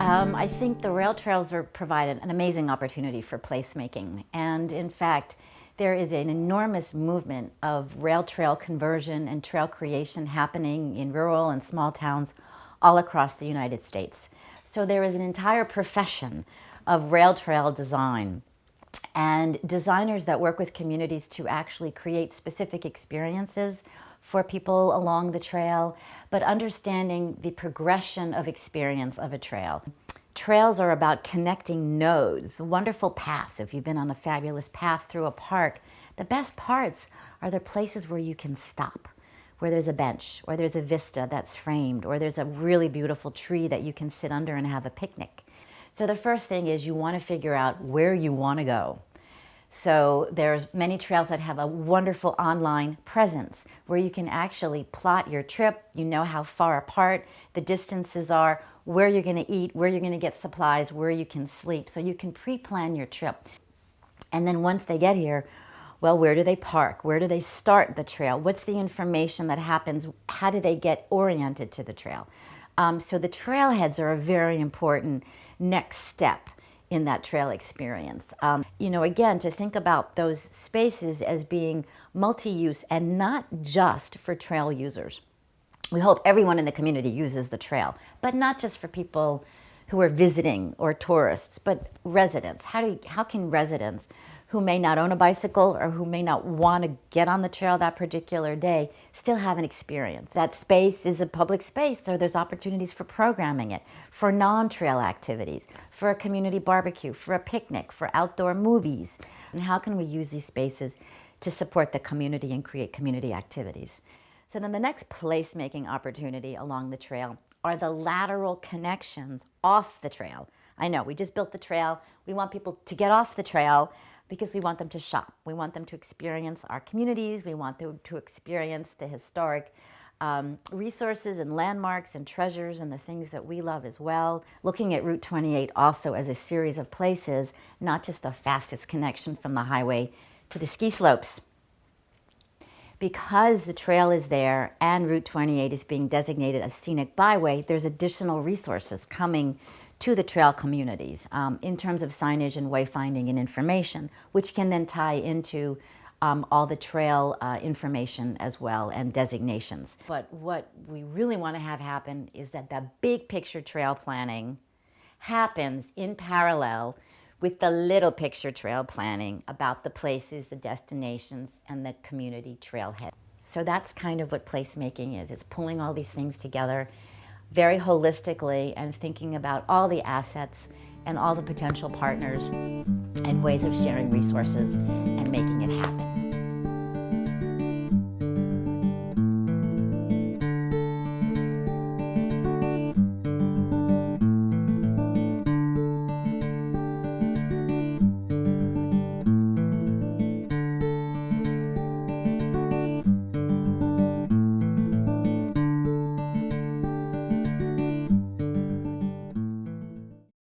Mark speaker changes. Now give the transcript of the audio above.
Speaker 1: I think the rail trails provide an amazing opportunity for placemaking. And in fact, there is an enormous movement of rail trail conversion and trail creation happening in rural and small towns all across the United States. So there is an entire profession of rail trail design and designers that work with communities to actually create specific experiences for people along the trail, but understanding the progression of experience of a trail. Trails are about connecting nodes, the wonderful paths. If you've been on a fabulous path through a park, the best parts are the places where you can stop, where there's a bench, or there's a vista that's framed, or there's a really beautiful tree that you can sit under and have a picnic. So the first thing is you want to figure out where you want to go. So there's many trails that have a wonderful online presence where you can actually plot your trip. You know how far apart the distances are, where you're going to eat, where you're going to get supplies, where you can sleep. So you can pre-plan your trip. And then once they get here, well, where do they park? Where do they start the trail? What's the information that happens? How do they get oriented to the trail? So the trailheads are a very important next step in that trail experience. Again, to think about those spaces as being multi-use and not just for trail users. We hope everyone in the community uses the trail, but not just for people who are visiting or tourists, but residents. How can residents who may not own a bicycle or who may not want to get on the trail that particular day still have an experience? That space is a public space, so there's opportunities for programming it, for non-trail activities, for a community barbecue, for a picnic, for outdoor movies. And how can we use these spaces to support the community and create community activities? So then the next placemaking opportunity along the trail are the lateral connections off the trail. I know, we just built the trail. We want people to get off the trail because we want them to shop. We want them to experience our communities. We want them to experience the historic resources and landmarks and treasures and the things that we love as well. Looking at Route 28 also as a series of places, not just the fastest connection from the highway to the ski slopes. Because the trail is there and Route 28 is being designated a scenic byway, there's additional resources coming to the trail communities in terms of signage and wayfinding and information, which can then tie into all the trail information as well and designations. But what we really want to have happen is that the big picture trail planning happens in parallel with the little picture trail planning about the places, the destinations, and the community trailhead. So that's kind of what placemaking is. It's pulling all these things together very holistically and thinking about all the assets and all the potential partners and ways of sharing resources and making it happen.